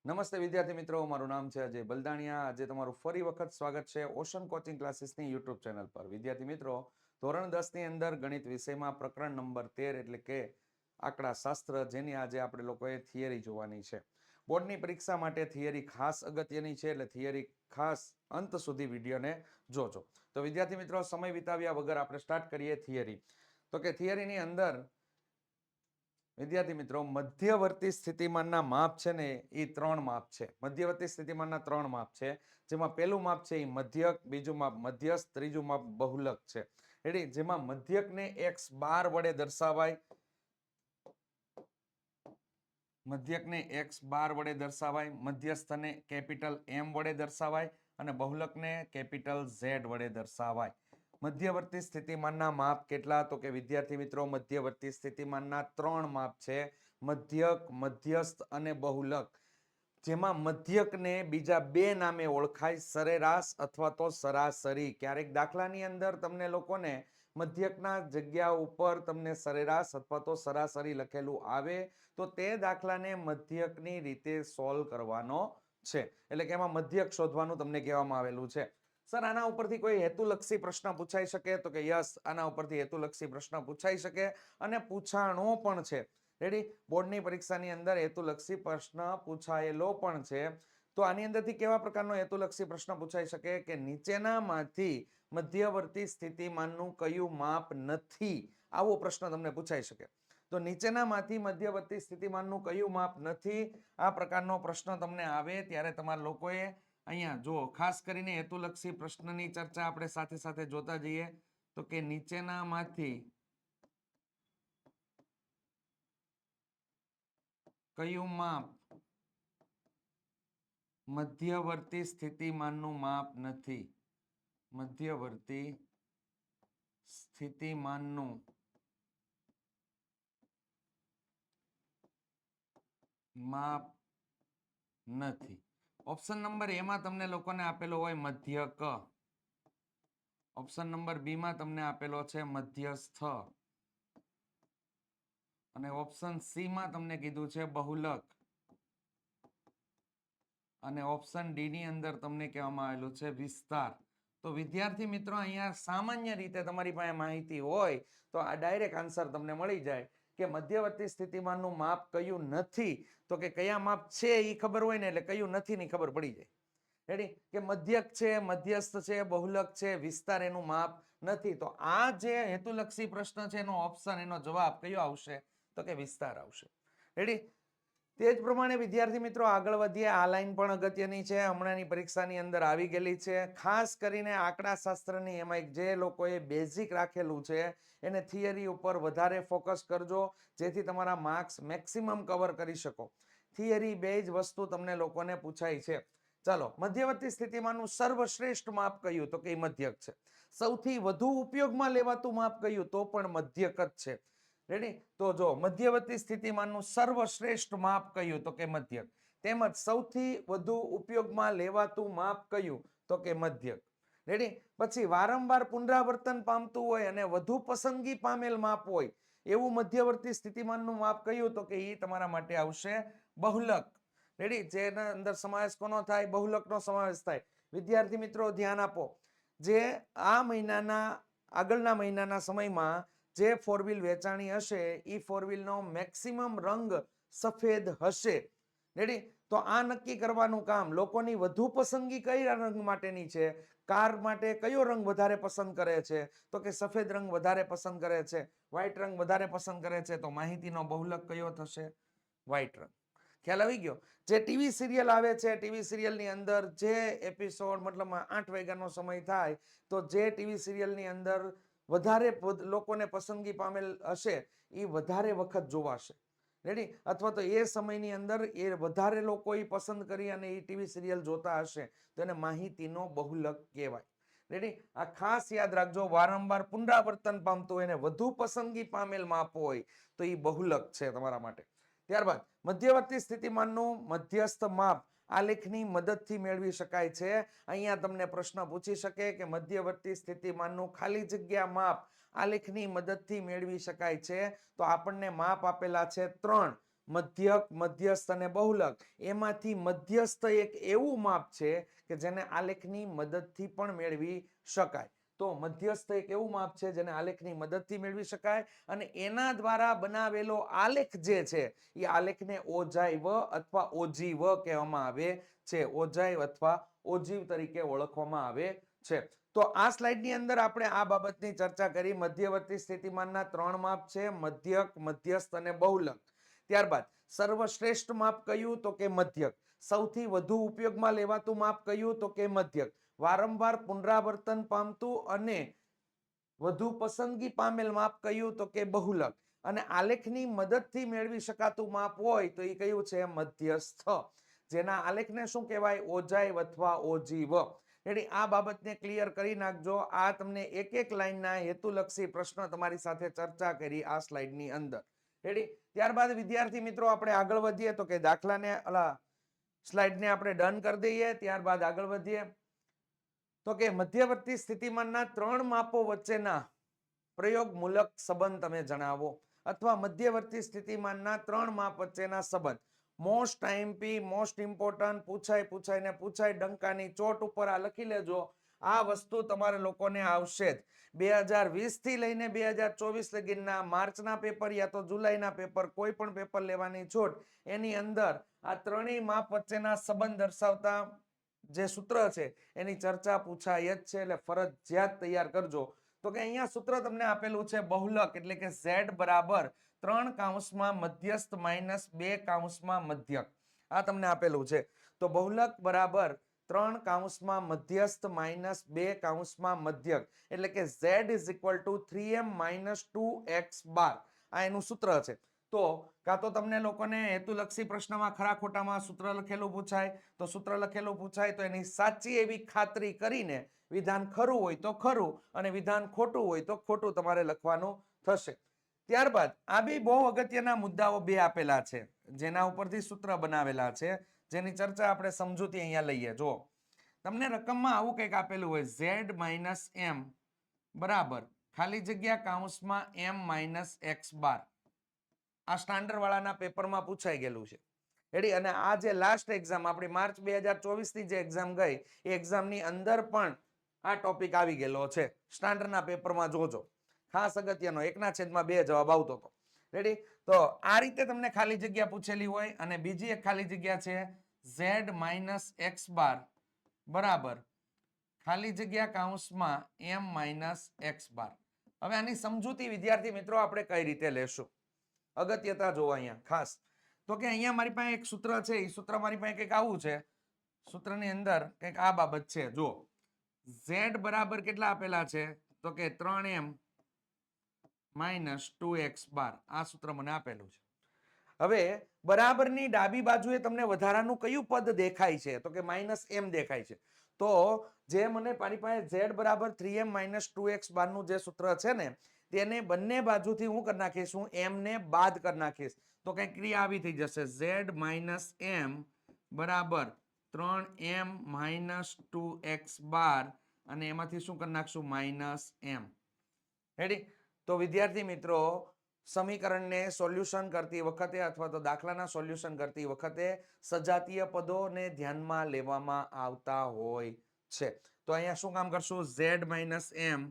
નમસ્તે વિદ્યાર્થી મિત્રો, મારું નામ છે અજય બલદાણિયા. આજે તમારું ફરી વખત સ્વાગત છે ઓશન કોચિંગ ક્લાસીસની યુટ્યુબ ચેનલ પર. વિદ્યાર્થી મિત્રો, ધોરણ 10 ની અંદર ગણિત વિષયમાં પ્રકરણ નંબર 13 એટલે કે આંકડા શાસ્ત્ર, જેની આજે આપણે લોકોએ થિયરી જોવાની છે. બોર્ડની પરીક્ષા માટે થિયરી ખાસ અગત્યની છે, એટલે થિયરી ખાસ અંત સુધી વિડીયોને જોજો. તો વિદ્યાર્થી મિત્રો, સમય વિતાવ્યા વગર આપણે સ્ટાર્ટ કરીએ થિયરી. તો કે થિયરીની અંદર વિદ્યાર્થી મિત્રો, મધ્યવર્તી સ્થિતિમાનના માપ છે ને એ 3 માપ છે. મધ્યવર્તી સ્થિતિમાનના 3 માપ છે, જેમાં પહેલું માપ છે એ મધ્યક, બીજું માપ મધ્યસ્થ, ત્રીજું માપ બહુલક છે. રેડી? જેમાં મધ્યકને x12 વડે દર્શાવાય, મધ્યકને x12 વડે દર્શાવાય, મધ્યસ્થને કેપિટલ M વડે દર્શાવાય અને બહુલકને કેપિટલ Z વડે દર્શાવાય. મધ્યવર્તી સ્થિતિમાનના માપ કેટલા? તો કે વિદ્યાર્થી મિત્રો, મધ્યવર્તી સ્થિતિમાનના 3 માપ છે: મધ્યક, મધ્યસ્થ અને બહુલક. જેમાં મધ્યકને બીજા 2 નામે ઓળખાય, સરેરાશ અથવા તો સરાસરી. ક્યારેક દાખલાની અંદર તમને લોકોને મધ્યકના જગ્યા ઉપર તમને સરેરાશ અથવા તો સરાસરી લખેલું આવે તો તે દાખલાને મધ્યકની રીતે સોલ્વ કરવાનો છે. એટલે કે એમાં મધ્યક શોધવાનું તમને કહેવામાં આવેલું છે. સર, આના ઉપરથી કોઈ હેતુલક્ષી પ્રશ્ન પૂછાઈ શકે? તો કે યસ, આના ઉપરથી હેતુલક્ષી પ્રશ્ન પૂછાઈ શકે અને પૂછાણો પણ છે. રેડી? બોર્ડની પરીક્ષાની અંદર હેતુલક્ષી પ્રશ્ન પૂછાયેલો પણ છે. તો આની અંદરથી કેવા પ્રકારનો હેતુલક્ષી પ્રશ્ન પૂછાઈ શકે કે નીચેનામાંથી મધ્યવર્તી સ્થિતિમાનનું કયું માપ નથી? આવો પ્રશ્ન તમને પૂછાઈ શકે. તો નીચેનામાંથી મધ્યવર્તી સ્થિતિમાનનું કયું માપ નથી? આ પ્રકારનો પ્રશ્ન તમને આવે ત્યારે તમારા લોકોએ અહીંયા જો ખાસ કરીને હેતુલક્ષી પ્રશ્નની ચર્ચા આપણે સાથે સાથે જોતા જઈએ. તો કે નીચેનામાંથી કયું માપ મધ્યવર્તી સ્થિતિમાનનું માપ નથી? મધ્યવર્તી સ્થિતિમાનનું માપ નથી. ઓપ્શન નંબર એ માં તમને લોકોને આપેલો હોય મધ્યક, ઓપ્શન નંબર બી માં તમને આપેલો છે મધ્યસ્થ અને ઓપ્શન સી માં તમને કીધું છે બહુલક અને ઓપ્શન ડી ની અંદર તમને કહેવામાં આવેલું છે વિસ્તાર. તો વિદ્યાર્થી મિત્રો, અહીંયા સામાન્ય રીતે તમારી પાસે માહિતી હોય તો આ ડાયરેક્ટ આન્સર તમને મળી જાય કે મધ્યવર્તી સ્થિતિમાનનું માપ કયું નથી. તો કે કયા માપ છે એ ખબર હોય ને એટલે કયું નથી ની ખબર પડી જાય. રેડી? કે મધ્યક છે, મધ્યસ્થ છે, બહુલક છે, વિસ્તાર એનું માપ નથી. તો આ જે હેતુલક્ષી પ્રશ્ન છે એનો ઓપ્શન, એનો જવાબ કયો આવશે? તો કે વિસ્તાર આવશે. રેડી? તે જ પ્રમાણે વિદ્યાર્થી મિત્રો, આગળ વધીએ. આ લાઈન પણ અગત્યની છે, હમણાંની પરીક્ષાની અંદર આવી ગયેલી છે. ખાસ કરીને આંકડા શાસ્ત્રની એમાં જે લોકોએ બેઝિક રાખેલું છે એને થિયરી ઉપર વધારે ફોકસ કરજો, જેથી તમારા માર્ક્સ મેક્સિમમ કવર કરી શકો. થિયરી બે જ વસ્તુ તમને લોકોને પૂછાય છે. ચાલો, મધ્યવર્તી સ્થિતિમાનનું સર્વશ્રેષ્ઠ માપ કયું? તો કે મધ્યક છે. સૌથી વધુ ઉપયોગમાં લેવાતું માપ કયું? તો પણ મધ્યક જ છે. રેડી? તો જો મધ્યવર્તી સ્થિતિમાનનું સર્વશ્રેષ્ઠ માપ કયું? તો કે મધ્યક. તેમજ સૌથી વધુ ઉપયોગમાં લેવાતું માપ કયું? તો કે મધ્યક. રેડી? પછી વારંવાર પુનરાવર્તન પામતું હોય અને વધુ પસંદગી પામેલ માપ હોય એવું મધ્યવર્તી સ્થિતિમાનનું માપ કયું? તો કે એ તમારા માટે આવશે બહુલક. રેડી? જેના અંદર સમાવેશ કોનો થાય? બહુલકનો સમાવેશ થાય. વિદ્યાર્થી મિત્રો, ધ્યાન આપો. જે આ મહિનાના આગળના મહિનાના સમયમાં જે 4 વ્હીલ વેચાણી હશે એ 4 વ્હીલનો મેક્સિમમ રંગ સફેદ હશે. રેડી? તો આ નક્કી કરવાનું કામ લોકોની વધુ પસંદગી કઈ રંગ માટેની છે? કાર માટે કયો રંગ વધારે પસંદ કરે છે? તો કે સફેદ રંગ વધારે પસંદ કરે છે, વ્હાઈટ રંગ વધારે પસંદ કરે છે. તો માહિતીનો બહુલક કયો થશે? વ્હાઈટ રંગ. ખ્યાલ આવી ગયો? જે ટીવી સિરિયલ આવે છે, ટીવી સિરિયલની અંદર જે એપિસોડ મતલબ 8 વાગ્યાનો સમય થાય તો જે ટીવી સિરિયલની અંદર વધારે લોકોને પસંદગી પામેલ હશે એ વધારે વખત જોવાશે. રેડી? અથવા તો એ સમયની અંદર એ વધારે લોકો પસંદ કરી અને એ ટીવી સિરિયલ જોતા હશે તો એને માહિતીનો બહુલક કહેવાય. રેડી? આ ખાસ યાદ રાખજો. વારંવાર પુનરાવર્તન પામતું હોય એને વધુ પસંદગી પામેલ માપ હોય તો એ બહુલક છે તમારા માટે. ત્યારબાદ મધ્યવર્તી સ્થિતિમાનનું મધ્યસ્થ માપ આલેખની મદદથી મેળવી શકાય છે. અહીંયા તમને પ્રશ્ન પૂછી શકે કે મધ્યવર્તી સ્થિતિમાનનું ખાલી જગ્યા માપ આલેખની મદદથી મેળવી શકાય છે. તો આપણને માપ આપેલા છે 3. મધ્યક, મધ્યસ્થ અને બહુલક, એમાંથી મધ્યસ્થ એક એવું માપ છે કે જેને આલેખની મદદથી પણ મેળવી શકાય. તો મધ્યસ્થ એક એવું માપ છે જેને આલેખની મદદથી મેળવી શકાય અને એના દ્વારા બનાવેલો આલેખ જે છે એ આલેખને ઓજાય વ અથવા ઓજીવ કહેવામાં આવે છે. ઓજાય અથવા ઓજીવ તરીકે ઓળખવામાં આવે છે. તો આ સ્લાઇડની અંદર આપણે આ બાબતની ચર્ચા કરી. મધ્યવર્તી સ્થિતિમાનના 3 માપ છે, મધ્યક, મધ્યસ્થ અને બહુલક. ત્યારબાદ સર્વશ્રેષ્ઠ માપ કયું? તો કે મધ્યક. સૌથી વધુ ઉપયોગમાં લેવાતું માપ કયું? તો કે મધ્યક. વારંવાર પુનરાવર્તન પામતું અને વધુ પસંદગી પામેલ માપ કયું? તો કે બહુલક. અને આલેખની મદદથી મેળવી શકાતું માપ હોય તો એ કયું છે? મધ્યસ્થ. જેના આલેખને શું કહેવાય? ઓજાય અથવા ઓજીવ. એટલે આ બાબતને ક્લિયર કરી નાખજો. આ તમને એક એક લાઈનના હેતુલક્ષી પ્રશ્ન તમારી સાથે ચર્ચા કરી આ સ્લાઇડની અંદર. રેડી? ત્યારબાદ વિદ્યાર્થી મિત્રો આપણે આગળ વધીએ તો કે દાખલાને સ્લાઇડને આપણે ડન કરી દઈએ. ત્યારબાદ આગળ વધીએ તો કે મધ્યવર્તી સ્થિતિમાનના 3 માપો વચ્ચેના પ્રયોગમૂલક સંબંધ તમે જણાવો અથવા મધ્યવર્તી સ્થિતિમાનના 3 માપ વચ્ચેના સંબંધ. મોસ્ટ આઈએમપી, મોસ્ટ ઇમ્પોર્ટન્ટ, પૂછાય ને પૂછાય, ડંકાની ચોટ ઉપર આ લખી લેજો. આ વસ્તુ તમારે લોકોને આવશે જ. 2020 થી લઈને 2024 લગીના માર્ચના પેપર યા તો જુલાઈના પેપર, કોઈ પણ પેપર લેવાની છૂટ, એની અંદર આ ત્રણેય માપ વચ્ચેના સંબંધ દર્શાવતા જે સૂત્ર છે એની ચર્ચા પૂછાય જ છે, એટલે ફરજિયાત તૈયાર કરજો. તો કે અહીંયા સૂત્ર તમને આપેલું છે બહુલક, એટલે કે z બરાબર 3 કૌંસમાં મધ્યસ્થ માઇનસ 2 કૌંસમાં મધ્યક. આ તમને આપેલું છે. તો બહુલક બરાબર 3 કૌંસમાં મધ્યસ્થ માઇનસ 2 કૌંસમાં મધ્યક, એટલે કે z is equal to 3m minus 2x બાર. આ એનું સૂત્ર છે. તો કાં તો તમને લોકોને હેતુલક્ષી પ્રશ્નમાં ખરા ખોટામાં સૂત્ર લખેલું પૂછાય, તો સૂત્ર લખેલું પૂછાય તો એની સાચી એવી ખાતરી કરીને વિધાન ખરું હોય તો ખરું અને વિધાન ખોટું હોય તો ખોટું તમારે લખવાનું થશે. ત્યારબાદ આ બે બહુ અગત્યના મુદ્દાઓ બે આપેલા છે જેના ઉપરથી સૂત્ર બનાવેલા છે, જેની ચર્ચા આપણે સમજૂતી અહીંયા લઈએ. જો તમને રકમમાં આવું કંઈક આપેલું હોય, z માઇનસ m બરાબર ખાલી જગ્યા કૌંસમાં m માઇનસ x બાર. આ સ્ટાન્ડર્ડ વાળાના પેપરમાં પૂછાઈ ગયેલું છે. રેડી? અને આ જે લાસ્ટ એક્ઝામ આપણી માર્ચ 2024 ની જે એક્ઝામ ગઈ એ એક્ઝામની અંદર પણ આ ટોપિક આવી ગયેલો છે. સ્ટાન્ડર્ડના પેપરમાં જોજો, ખાસ અગત્યનો 1/2 જવાબ આવતો હતો. રેડી? તો આ રીતે તમને ખાલી જગ્યા પૂછેલી હોય અને બીજી એક ખાલી જગ્યા છે z માઇનસ x બાર બરાબર ખાલી જગ્યા કૌંસમાં m માઇનસ x બાર. હવે આની સમજૂતી વિદ્યાર્થી મિત્રો આપણે કઈ રીતે લેશું? અગત્યતા જોવો અહીંયા ખાસ. તો કે અહીંયા મારી પાસે એક સૂત્ર છે, એ સૂત્ર મારી પાસે કંઈક આવું છે. સૂત્રની અંદર કંઈક આ બાબત છે. જો z બરાબર કેટલા આપેલા છે? તો કે 3m માઇનસ 2x બાર. આ સૂત્ર મને આપેલું છે. હવે બરાબરની ડાબી બાજુએ તમને વધારાનું કયું પદ દેખાય છે? તો કે માઇનસ m દેખાય છે. તો જે મને મારી પાસે z બરાબર 3m માઇનસ 2x બારનું જે સૂત્ર છે ને, તેને બંને બાજુથી હું કરી નાખીશ, હું m ને બાદ કરી નાખીશ. તો કઈ ક્રિયા આવી થઈ જશે, z માઇનસ m બરાબર 3m માઇનસ 2x બાર અને એમાંથી શું કરી નાખશું? Minus m. રેડી? તો વિદ્યાર્થી મિત્રો સમીકરણને સોલ્યુશન કરતી વખતે અથવા તો દાખલાના સોલ્યુશન કરતી વખતે સજાતીય પદોને ધ્યાનમાં લેવામાં આવતા હોય છે. તો અહીંયા શું કામ કરશું? z માઇનસ m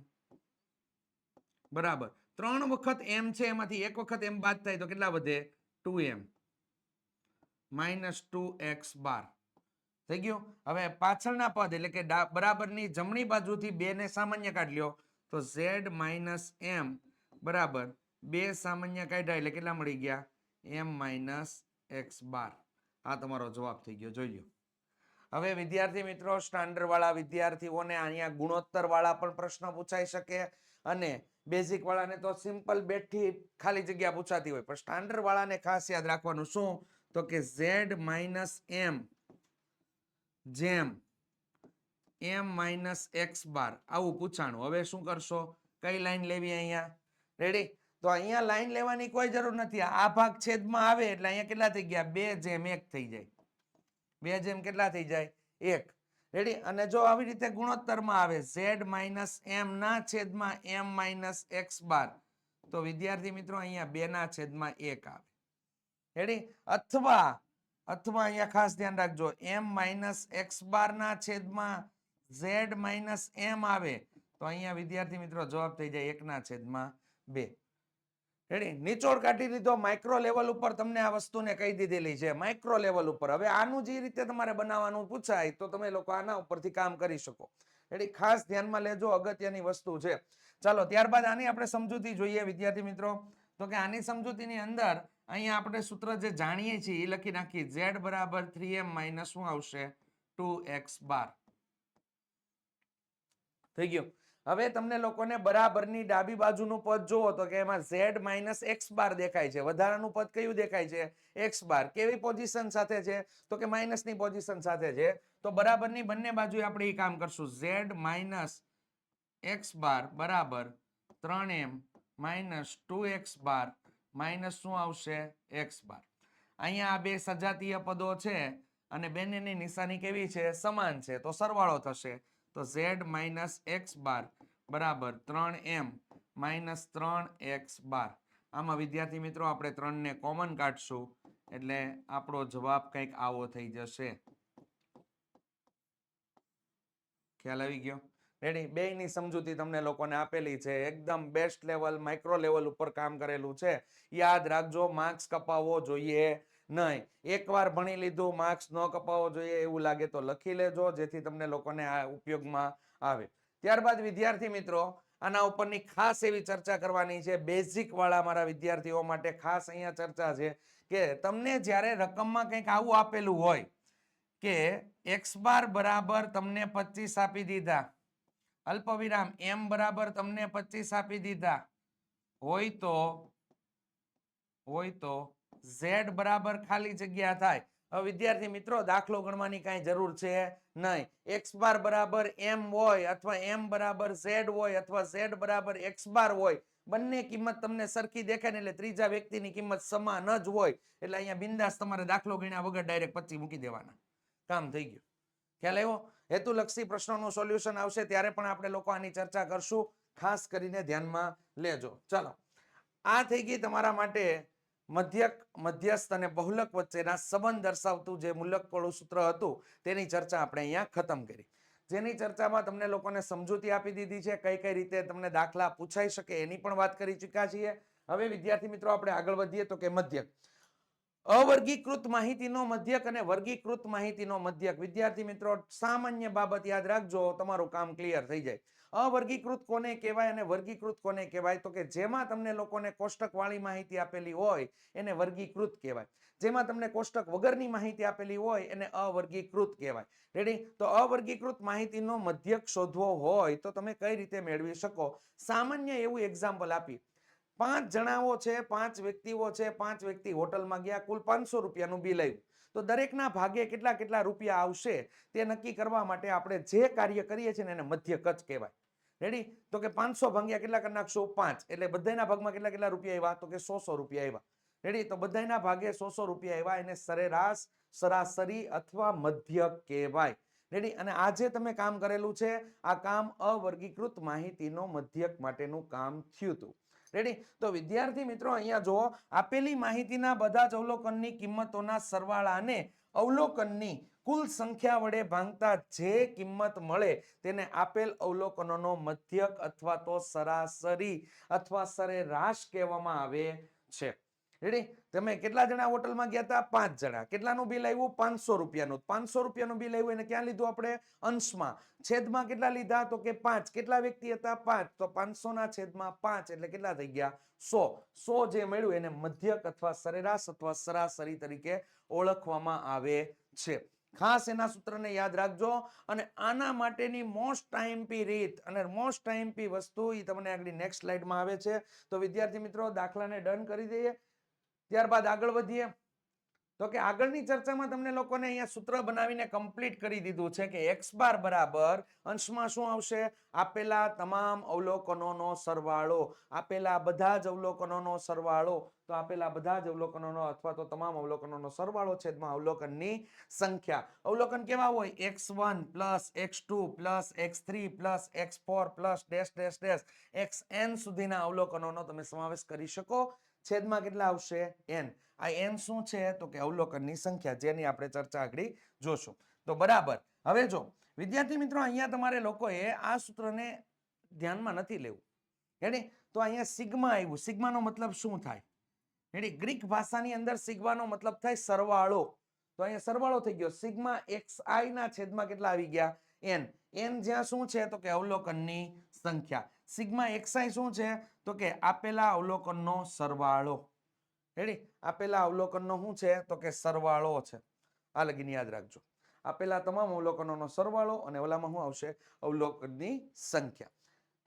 બરાબર 3 વખત m છે, એમાંથી એક વખત m બાદ થાય તો કેટલા વધે? 2m માઇનસ 2x બાર. થઈ ગયું? હવે પાછળના પદ એટલે કે બરાબરની જમણી બાજુથી 2 ને સામાન્ય કાઢ લ્યો તો z માઇનસ m બરાબર 2 સામાન્ય કાઢ્યા એટલે કેટલા મળી ગયા? m માઇનસ x બાર. આ તમારો જવાબ થઈ ગયો. જોઈ લો. હવે વિદ્યાર્થી મિત્રો સ્ટાન્ડર્ડ વાળા વિદ્યાર્થીઓને અહીંયા ગુણોત્તર વાળા પણ પ્રશ્ન પૂછાઈ શકે અને બેઝિક વાળાને તો સિમ્પલ બેઠી ખાલી જગ્યા પૂછાતી હોય, પણ સ્ટાન્ડર્ડ વાળાને ખાસ યાદ રાખવાનું શું? તો કે z માઇનસ m જેમ m માઇનસ x બાર આવું પૂછાણું. હવે શું કરશો? કઈ લાઈન લેવી અહીંયા? રેડી? તો અહીંયા લાઈન લેવાની કોઈ જરૂર નથી. આ ભાગ છેદમાં આવે એટલે અહીંયા કેટલા થઈ ગયા? 2/1 થઈ જાય. 2 જેમ કેટલા થઈ જાય? 1. રેડી? અને જો આવી રીતે ગુણોત્તરમાં આવે z માઇનસ m ના છેદમાં m માઇનસ x બાર, તો વિદ્યાર્થી મિત્રો અહીંયા 2 ના છેદમાં 1 આવે. રેડી? અથવા અથવા અહીંયા ખાસ ધ્યાન રાખજો, m માઇનસ એક્સ બાર ના છેદમાં z માઇનસ m આવે તો અહીંયા વિદ્યાર્થી મિત્રો જવાબ થઈ જાય 1/2. રેડી? નિચોડ કાઢી દીધો. માઇક્રો લેવલ ઉપર તમને આ વસ્તુને કહી દીધેલી છે, માઇક્રો લેવલ ઉપર. હવે આનું જે રીતે તમારે બનાવવાનું પૂછાય તો તમે લોકો આના ઉપરથી કામ કરી શકો. રેડી? ખાસ ધ્યાનમાં લેજો, અગત્યની વસ્તુ છે. ચાલો ત્યારબાદ આની આપણે સમજૂતી જોઈએ વિદ્યાર્થી મિત્રો. તો કે આની સમજૂતીની અંદર અહીંયા આપણે સૂત્ર જે જાણીએ છીએ એ લખી નાખીએ. z બરાબર 3m માઇનસ શું આવશે 2x બાર. થઈ ગયું? હવે તમને લોકોને બરાબરની ડાબી બાજુનું પદ જોવો તો કે એમાં z માઇનસ એક્સ બાર દેખાય છે. વધારાનું પદ કયું દેખાય છે? X bar. કેવી પોઝિશન સાથે છે? તો કે માઇનસની પોઝિશન સાથે છે. તો બરાબરની બંને બાજુએ આપણે એ કામ કરશું. z માઇનસ એક્સ બાર બરાબર 3m minus 2x bar minus શું આવશે? X bar. અહીંયા આ બે સજાતીય પદો છે અને બંનેની નિશાની કેવી છે? સમાન છે. તો સરવાળો થશે. તો z માઇનસ એક્સ બાર બરાબર 3m માઇનસ 3x બાર. આમાં વિદ્યાર્થી મિત્રો આપણે 3 ને કોમન કાઢશું એટલે આપણો જવાબ કંઈક આવો થઈ જશે. ખ્યાલ આવી ગયો? રેડી? બેયની સમજૂતી તમને લોકોને આપેલી છે. એકદમ બેસ્ટ લેવલ, માઇક્રો લેવલ ઉપર કામ કરેલું છે. યાદ રાખજો, માર્ક્સ કપાવવો જોઈએ નહીં. એકવાર ભણી લીધું, માર્ક્સ ન કપાવવો જોઈએ એવું લાગે તો લખી લેજો, જેથી તમને લોકોને આ ઉપયોગમાં આવે. ત્યારબાદ વિદ્યાર્થી મિત્રો આના ઉપરની ખાસ એવી ચર્ચા કરવાની છે. બેઝિક વાળા મારા વિદ્યાર્થીઓ માટે ખાસ અહીંયા ચર્ચા છે કે તમને જ્યારે રકમમાં કંઈક આવું આપેલું હોય કે એક્સ બાર બરાબર તમને 25 આપી દીધા, અલ્પવિરામ m બરાબર તમને 25 આપી દીધા હોય તો z બરાબર ખાલી જગ્યા થાય. હવે વિદ્યાર્થી મિત્રો દાખલો ગણવાની કાંઈ જરૂર છે નહીં. x બાર બરાબર m હોય અથવા m બરાબર z હોય અથવા z બરાબર x બાર હોય, બંને કિંમત તમને સરખી દેખાય ને એટલે ત્રીજા વ્યક્તિની કિંમત સમાન જ હોય એટલે અહીંયા બિંદાસ તમારે દાખલો ગણ્યા વગર ડાયરેક્ટ 25 મૂકી દેવાના. કામ થઈ ગયું. ખ્યાલ આવ્યો? હેતુલક્ષી પ્રશ્નોનું સોલ્યુશન આવશે ત્યારે પણ આપણે લોકો આની ચર્ચા કરશું. ખાસ કરીને ધ્યાનમાં લેજો. ચાલો, આ થઈ ગઈ તમારા માટે મધ્યક, મધ્યસ્થ અને બહુલક વચ્ચેના સંબંધ દર્શાવતું જે મૂલકવાળું સૂત્ર હતું તેની ચર્ચા આપણે અહીંયા ખતમ કરી. જેની ચર્ચામાં તમને લોકોને સમજૂતી આપી દીધી છે, કઈ કઈ રીતે તમને દાખલા પૂછાઈ શકે એની પણ વાત કરી ચૂક્યા છીએ. હવે વિદ્યાર્થી મિત્રો આપણે આગળ વધીએ તો કે મધ્યક. અવર્ગીકૃત માહિતીનો મધ્યક અને વર્ગીકૃત માહિતીનો મધ્યક. વિદ્યાર્થી મિત્રો સામાન્ય બાબત યાદ રાખજો, તમારું કામ ક્લિયર થઈ જાય. અવર્ગીકૃત કોને કહેવાય અને વર્ગીકૃત કોને કહેવાય? તો કે જેમાં તમને લોકોને કોષ્ટક વાળી માહિતી આપેલી હોય એને વર્ગીકૃત કહેવાય. જેમાં તમને કોષ્ટક વગરની માહિતી આપેલી હોય એને અવર્ગીકૃત કહેવાય. રેડી? તો અવર્ગીકૃત માહિતીનો મધ્યક શોધવો હોય તો તમે કઈ રીતે મેળવી શકો? સામાન્ય એવું એક્ઝામ્પલ આપી. 5 જણાઓ છે, 5 વ્યક્તિઓ છે, 5 વ્યક્તિ હોટલમાં ગયા, કુલ 500 રૂપિયાનું બિલ આવ્યું. તો દરેકના ભાગે કેટલા કેટલા રૂપિયા આવશે તે નક્કી કરવા માટે આપણે જે કાર્ય કરીએ છીએ એને મધ્યક જ કહેવાય. રેડી? તો કે 500 ભાગ્યા કેટલા કરી નાખશું? 5. એટલે બધાના ભાગમાં કેટલા કેટલા રૂપિયા આવ્યા? તો કે 100 રૂપિયા આવ્યા. રેડી? તો બધાના ભાગે 100 રૂપિયા આવ્યા, એને સરેરાશ, સરાસરી અથવા મધ્યક કહેવાય. રેડી? અને આજે તમે કામ કરેલું છે, આ કામ અવર્ગીકૃત માહિતીનો મધ્યક માટેનું કામ થયું હતું. રેડી? તો વિદ્યાર્થી મિત્રો અહીંયા જો આપેલી માહિતીના બધા જ અવલોકનની કિંમતોના સરવાળાને અવલોકનની કુલ સંખ્યા વડે ભાંગતા જે કિંમત મળે તેને આપેલ અવલોકનોનો મધ્યક અથવા તો સરાસરી અથવા સરેરાશ કહેવામાં આવે છે. રેડી? તમે કેટલા જણા હોટલમાં ગયા હતા? 5 જણા. કેટલાનું બિલ આવ્યું? 500 રૂપિયાનું. 500 રૂપિયાનું બિલ આવ્યું એને ક્યાં લીધું આપણે? અંશમાં. છેદમાં કેટલા લીધા? તો કે 5. કેટલા વ્યક્તિ હતા? 5. તો 500 ના છેદમાં 5 એટલે કેટલા થઈ ગયા? 100. 100 જે મળ્યું એને મધ્યક અથવા સરેરાશ અથવા સરાસરી તરીકે ઓળખવામાં આવે છે. ખાસ એના સૂત્રને યાદ રાખજો. અને આના માટેની મોસ્ટ ટાઈમપી રીત અને મોસ્ટ ટાઈમપી વસ્તુ એ તમને આગળ નેક્સ્ટ સ્લાઇડમાં આવે છે. તો વિદ્યાર્થી મિત્રો દાખલાને ડન કરી દઈએ, ત્યારબાદ આગળ વધીએ. તો કે આગળની ચર્ચામાં તમને લોકોને અહીંયા સૂત્ર બનાવીને કમ્પ્લીટ કરી દીધું છે કે x બાર બરાબર અંશમાં શું આવશે? આપેલા તમામ અવલોકનોનો સરવાળો. આપેલા બધા જ અવલોકનોનો સરવાળો. તો આપેલા બધા જ અવલોકનોનો અથવા તો તમામ અવલોકનોનો સરવાળો છેદમાં અવલોકનની સંખ્યા. અવલોકન કેવા હોય? x1 plus x2 plus x3 plus x4 plus dash dash dash xn સુધીના અવલોકનોનો તમે સમાવેશ કરી શકો. છેદમાં કેટલા આવશે n. આ n શું છે તો કે અવલોકનની સંખ્યા, જેની આપણે ચર્ચા આગળ જોશું. તો બરાબર. હવે જો વિદ્યાર્થી મિત્રો અહીંયા તમારે લોકોએ આ સૂત્રને ધ્યાનમાં નથી લેવું. હેડી તો અહીંયા સિગ્મા આવ્યું. સિગ્માનો મતલબ શું થાય? હેડી ગ્રીક ભાષાની અંદર સિગ્માનો મતલબ થાય સરવાળો. તો અહીંયા સરવાળો થઈ ગયો. સિગ્મા xi ના છેદમાં કેટલા આવી ગયા? n. n જ્યાં શું છે તો કે અવલોકનની સંખ્યા. સિગ્મા xi શું છે તો કે આપેલા અવલોકનનો સરવાળો. રેડી? આપેલા અવલોકનનો શું છે તો કે સરવાળો છે. આ લગીને યાદ રાખજો. આપેલા તમામ અવલોકનોનો સરવાળો અને ઓલામાં શું આવશે? અવલોકનની સંખ્યા.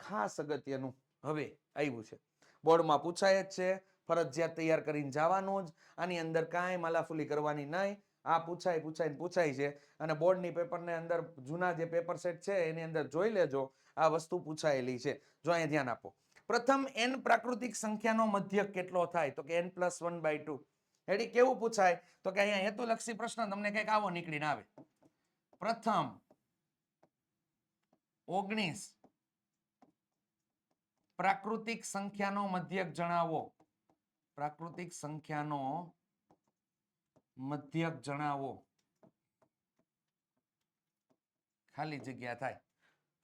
ખાસ અગત્યનું હવે આવ્યું છે. બોર્ડમાં પૂછાય જ છે. ફરજિયાત તૈયાર કરીને જવાનું જ. આની અંદર કાંઈ માલાફુલી કરવાની નહીં. આ પૂછાય છે. અને બોર્ડની પેપરને અંદર જૂના જે પેપર સેટ છે એની અંદર જોઈ લેજો. આ વસ્તુ પૂછાયેલી છે. જો અહીંયા ધ્યાન આપો. પ્રથમ n પ્રાકૃતિક સંખ્યાનો મધ્યક કેટલો થાય તો કે n+1/2. હેડી કેવું પૂછાય તો કે અહીંયા હેતુલક્ષી પ્રશ્ન તમને કંઈક આવો નીકળીને આવે. પ્રથમ 19 પ્રાકૃતિક સંખ્યાનો મધ્યક જણાવો. પ્રાકૃતિક સંખ્યાનો મધ્યક જણાવો. ખાલી જગ્યા થાય.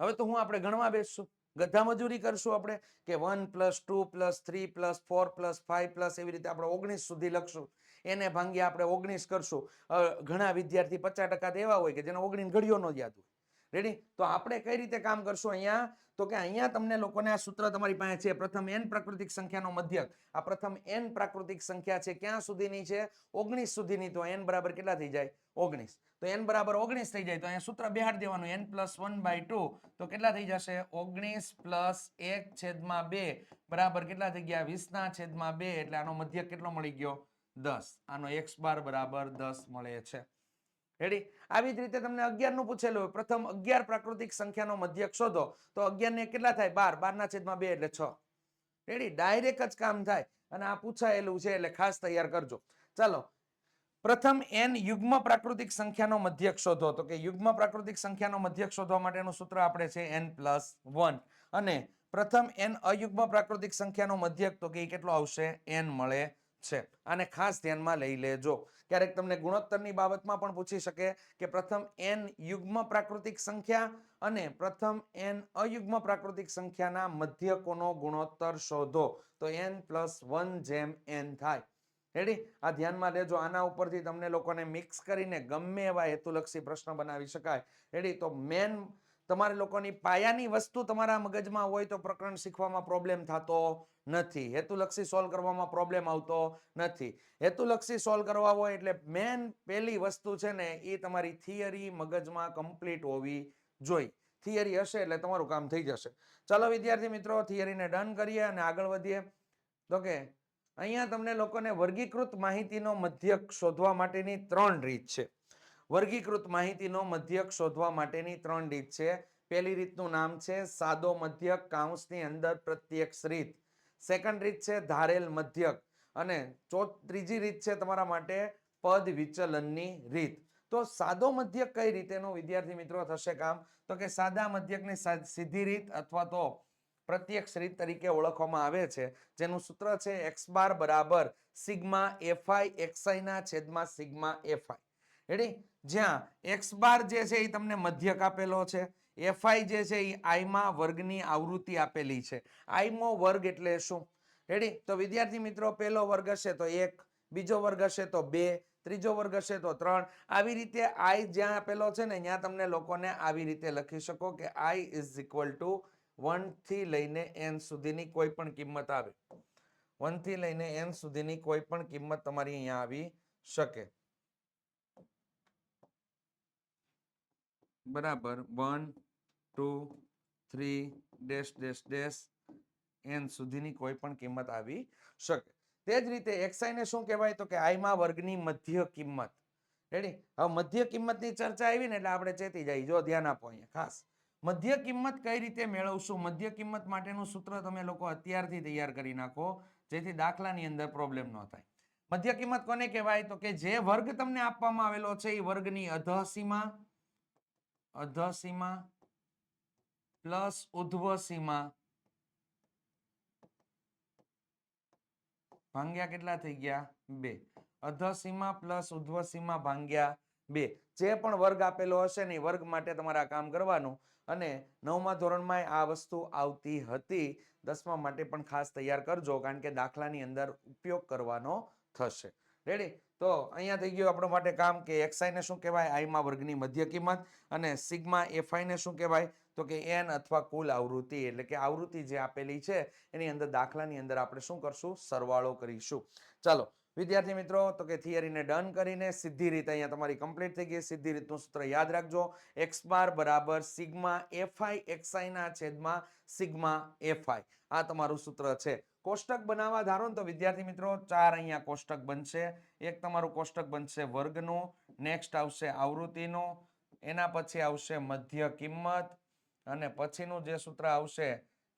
હવે તો હું આપણે ગણવા બેસશું. ગધા મજૂરી કરશું આપણે કે 1 + 2 + 3 + 4 + 5 એવી રીતે આપણે 19 સુધી લખશું. એને ભાંગ્યા આપણે 19 કરશું. ઘણા વિદ્યાર્થી 50% એવા હોય કે જેને 19 ઘડિયો ન યાદ હોય. રેડી? તો આપણે કઈ રીતે કામ કરશું અહીંયા તો કે અહીંયા તમને લોકોને આ સૂત્ર તમારી પાસે છે. પ્રથમ n પ્રાકૃતિક સંખ્યાનો મધ્યક. આ પ્રથમ n પ્રાકૃતિક સંખ્યા છે. ક્યાં સુધીની છે? 19 સુધીની. તો n બરાબર કેટલા થઈ જાય? 19. તો n બરાબર 19 થઈ જાય તો અહીંયા સૂત્ર બેહાડી દેવાનું. n+1/2 તો કેટલા થઈ જશે? 19 + 1/2 બરાબર કેટલા થઈ ગયા? 20/2. એટલે આનો મધ્યક કેટલો મળી ગયો? 10. આનો x બાર બરાબર 10 મળે છે. રેડી? આવી જ રીતે તમને 11 નું પૂછેલું હોય. પ્રથમ 11 પ્રાકૃતિક સંખ્યાનો મધ્યક શોધો. તો 11 ને કેટલા થાય? 12. 12/2 એટલે 6. રેડી? ડાયરેક્ટ જ કામ થાય. અને આ પૂછાયેલું છે એટલે ખાસ તૈયાર કરજો. ચાલો, પ્રથમ n યુગ્મ પ્રાકૃતિક સંખ્યાનો મધ્યક શોધો. તો કે યુગ્મ પ્રાકૃતિક સંખ્યાનો મધ્યક શોધવા માટેનું સૂત્ર આપણે છે n+1. અને પ્રથમ n અયુગ્મ પ્રાકૃતિક સંખ્યાનો મધ્યક તો કે કેટલો આવશે? n મળે છે. આને ખાસ ધ્યાનમાં લઈ લેજો. ક્યારેક તમને ગુણોત્તરની બાબતમાં પણ પૂછી શકે કે પ્રથમ n યુગ્મ પ્રાકૃતિક સંખ્યા અને પ્રથમ n અયુગ્મ પ્રાકૃતિક સંખ્યાના મધ્યકોનો ગુણોત્તર શોધો. તો n+1/n થાય. રેડી? આ ધ્યાનમાં લેજો. આના ઉપરથી તમને લોકોને મિક્સ કરીને ગમે એવા હેતુલક્ષી પ્રશ્ન બનાવી શકાય. રેડી? તો મેન તમારે લોકોની પાયાની વસ્તુ તમારા મગજમાં હોય તો પ્રકરણ શીખવામાં પ્રોબ્લેમ થતો નથી. હેતુલક્ષી સોલ્વ કરવામાં પ્રોબ્લેમ આવતો નથી. હેતુલક્ષી સોલ્વ કરવા હોય એટલે મેન પહેલી વસ્તુ છે ને એ તમારી થિયરી મગજમાં કમ્પ્લીટ હોવી જોઈએ. થિયરી હશે એટલે તમારું કામ થઈ જશે. ચાલો વિદ્યાર્થી મિત્રો, થિયરીને ડન કરીએ અને આગળ વધીએ. તો કે અહીંયા તમને લોકોને વર્ગીકૃત માહિતીનો મધ્યક શોધવા માટેની 3 રીત છે. વર્ગીકૃત માહિતીનો મધ્યક શોધવા માટેની 3 રીત છે. પહેલી રીતનું નામ છે સાદો મધ્યક કૌંસની અંદર પ્રત્યક્ષ રીત. સેકન્ડ રીત છે ધારેલ મધ્યક. અને ત્રીજી રીત છે તમારા માટે પદ વિચલનની રીત. તો સાદો મધ્યક કઈ રીતેનો વિદ્યાર્થી મિત્રો થશે કામ તો કે સાદા મધ્યકની સીધી રીત અથવા તો પ્રત્યક્ષ રીત તરીકે ઓળખવામાં આવે છે. જેનું સૂત્ર છે x બાર બરાબર સિગ્મા fi xi ના છેદમાં સિગ્મા fi. રેડી? જ્યાં x બાર જે છે એ તમને મધ્યક આપેલો છે. fi જે છે એ i માં વર્ગની આવૃત્તિ આપેલી છે. i મો વર્ગ એટલે શું? રેડી? તો વિદ્યાર્થી મિત્રો પહેલો વર્ગ હશે તો 1, બીજો વર્ગ હશે તો 2, ત્રીજો વર્ગ હશે તો 3. આવી રીતે i જ્યાં આપેલો છે ને ત્યાં તમને લોકોને આવી રીતે લખી શકો કે i = 1 થી લઈને n સુધીની કોઈ પણ કિંમત આવે. 1 થી લઈને n સુધીની કોઈ પણ કિંમત તમારી અહીંયા આવી શકે. બરાબર? 1, 2, 3 n સુધીની કોઈ પણ કિંમત આવી શકે. તે જ રીતે xi ને શું કહેવાય તો કે i માં વર્ગની મધ્ય કિંમત. રેડી? હવે મધ્ય કિંમતની ચર્ચા આવી ને એટલે આપણે ચેતી જાય. જો ધ્યાન આપો અહીંયા ખાસ. મધ્ય કિંમત કઈ રીતે મેળવશું? મધ્ય કિંમત માટેનું સૂત્ર તમે લોકો અત્યારથી તૈયાર કરી નાખો જેથી દાખલાની અંદર પ્રોબ્લેમ ન થાય. મધ્ય કિંમત કોને કહેવાય તો કે જે વર્ગ તમને આપવામાં આવેલો છે એ વર્ગની અધઃસીમા પ્લસ ઉર્ધ્વ સીમા ભાંગ્યા કેટલા થઈ ગયા 2, અધસીમા પ્લસ ઉર્ધ્વસીમા ભાંગ્યા 2. જે પણ વર્ગ આપેલો હશે ને વર્ગ માટે તમારે આ કામ કરવાનું. અને 9મા ધોરણમાં આ વસ્તુ આવતી હતી. 10મા માટે પણ ખાસ તૈયાર કરજો, કારણ કે દાખલાની અંદર ઉપયોગ કરવાનો થશે. રેડી? તો અહીંયા થઈ ગયું આપણો માટે કામ કે xi ને શું કહેવાય, i માં વર્ગની મધ્ય કિંમત, અને સિગ્મા fi ને શું કહેવાય, તો કે n અથવા કુલ આવૃત્તિ. એટલે કે આવૃત્તિ જે આપેલી છે એની અંદર દાખલાની અંદર આપણે શું કરશું, સરવાળો કરીશું. ચાલો વિદ્યાર્થી મિત્રો, તો કે થિયરીને ડન કરીને સીધી રીત અહીંયા તમારી કમ્પ્લીટ થઈ ગઈ. સીધી રીતનું સૂત્ર યાદ રાખજો, x બાર બરાબર સિગ્મા fi xi ના છેદમાં સિગ્મા fi. આ તમારું સૂત્ર છે. કોષ્ટક બનાવવા ધારો ને તો વિદ્યાર્થી મિત્રો 4 અહીંયા કોષ્ટક બનશે. એક તમારું કોષ્ટક બનશે વર્ગનું, નેક્સ્ટ આવશે આવૃત્તિનું, એના પછી આવશે મધ્ય કિંમત, અને પછીનું જે સૂત્ર આવશે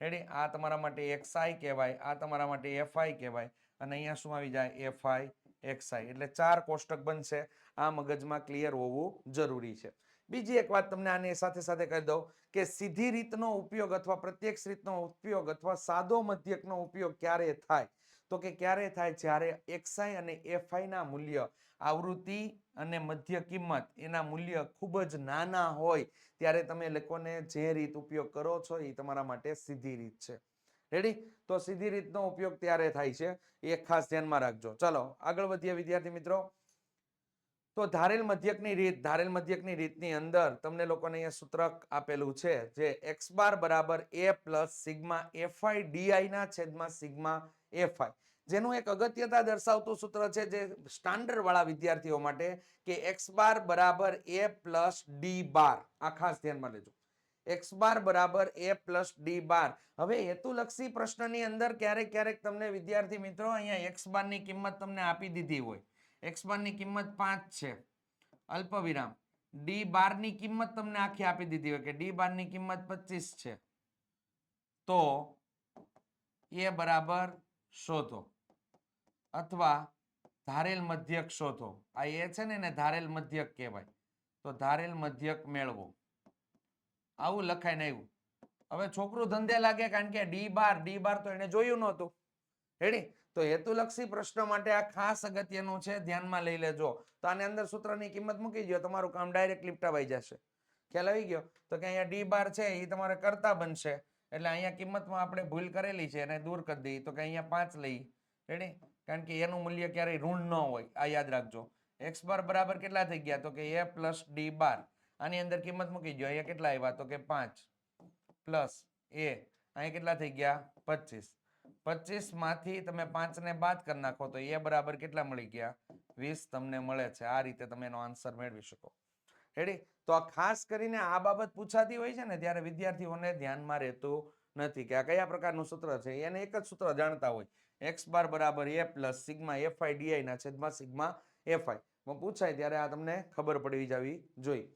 રેડી, આ તમારા માટે xi કહેવાય, આ તમારા માટે fi કહેવાય, અને અહીંયા શું આવી જાય, fi xi. એટલે 4 કોષ્ટક બનશે. આ મગજમાં ક્લિયર હોવું જરૂરી છે. બીજી એક વાત તમને આની સાથે સાથે કહી દઉં કે સીધી રીતનો ઉપયોગ અથવા પ્રત્યક્ષ રીતનો ઉપયોગ અથવા સાદો મધ્યકનો ઉપયોગ ક્યારે થાય, તો કે ક્યારે થાય, જ્યારે xi અને fi ના મૂલ્ય, આવૃત્તિ અને મધ્ય કિંમત એના મૂલ્ય ખૂબ જ નાના હોય ત્યારે તમે લોકોને જે રીત ઉપયોગ કરો છો એ તમારા માટે સીધી રીત છે. રેડી? તો સીધી રીતનો ઉપયોગ ત્યારે થાય છે, એ ખાસ ધ્યાનમાં રાખજો. ચાલો આગળ વધીએ વિદ્યાર્થી મિત્રો. તો ધારેલ મધ્યકની રીત, ધારેલ મધ્યકની રીતની અંદર તમને લોકોને અહીંયા સૂત્ર આપેલું છે, જે x બાર બરાબર a plus sigma fi di ના છેદમાં સિગ્મા fi. જેનું એક અગત્યતા દર્શાવતું સૂત્ર છે, જે સ્ટાન્ડર્ડ વાળા વિદ્યાર્થીઓ માટે, કે x બાર બરાબર a પ્લસ d બાર. આ ખાસ ધ્યાનમાં લેજો, x બાર બરાબર a પ્લસ d બાર. હવે હેતુલક્ષી પ્રશ્નની અંદર ક્યારેક ક્યારેક તમને વિદ્યાર્થી મિત્રો અહીંયા x બાર ની કિંમત તમને આપી દીધી હોય, x બાર ની કિંમત 5 છે, અલ્પ વિરામ, d બાર ની કિંમત તમને આખી આપી દીધી હોય કે d બાર ની કિંમત 25 છે, તો એ બરાબર શોધો અથવા ધારેલ મધ્યક શોધો. આ એ છે ને એને ધારેલ મધ્યક કહેવાય. તો ધારેલ મધ્યક મેળવો, આવું લખાઈને આવ્યું. હવે છોકરું ધંધે લાગે, કારણ કે ડી બાર તો એને જોયું નહોતું. રેડી? તો હેતુલક્ષી પ્રશ્ન માટે આ ખાસ અગત્યનું છે, ધ્યાનમાં લઈ લેજો. તો આની અંદર સૂત્રની કિંમત મૂકી દો, તમારું કામ ડાયરેક્ટ લીપટાવાઈ જશે. ખ્યાલ આવી ગયો? તો કે અહીંયા ડી બાર છે એ તમારે કરતા બનશે, એટલે અહીંયા કિંમતમાં આપણે ભૂલ કરેલી છે એને દૂર કરી દઈએ. તો કે અહીંયા 5 લઈ. રેડી? કારણ કે એનું મૂલ્ય ક્યારેય ઋણ ન હોય, આ યાદ રાખજો. x બાર બરાબર કેટલા થઈ ગયા, તો કે a પ્લસ ડી બાર. આની અંદર કિંમત મૂકી દો, અહીંયા કેટલા આવ્યા, તો કે 5 પ્લસ a, અહીંયા કેટલા થઈ ગયા, 25. 25 માંથી તમે 5 ને બાદ કરી નાખો તો a બરાબર કેટલા મળી ગયા, 20 તમને મળે છે. આ રીતે તમે એનો આન્સર મેળવી શકો. રેડી? તો આ ખાસ કરીને આ બાબત પૂછાતી હોય છે ને ત્યારે વિદ્યાર્થીઓને ધ્યાનમાં રહેતું નથી કે આ કયા પ્રકારનું સૂત્ર છે. એને એક જ સૂત્ર જાણતા હોય, x બાર બરાબર a plus sigma fi di ના છેદમાં સિગ્મા fi. પૂછાય ત્યારે આ તમને ખબર પડી જવી જોઈએ.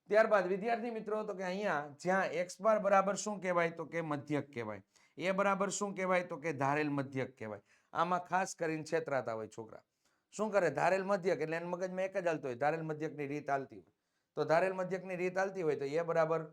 ત્યારબાદ વિદ્યાર્થી મિત્રો, તો કે અહીંયા જ્યાં x બાર બરાબર શું કહેવાય, તો કે મધ્યક કહેવાય, એ બરાબર શું કહેવાય, તો કે ધારેલ મધ્યક કહેવાય. આમાં ખાસ કરીને છેતરાતા હોય છોકરા. શું કરે, ધારેલ મધ્યક એટલે એને મગજમાં એક જ હાલતું હોય, ધારેલ મધ્યકની રીત હાલતી હોય. તો ધારેલ મધ્યકની રીત હાલતી હોય તો એ બરાબર,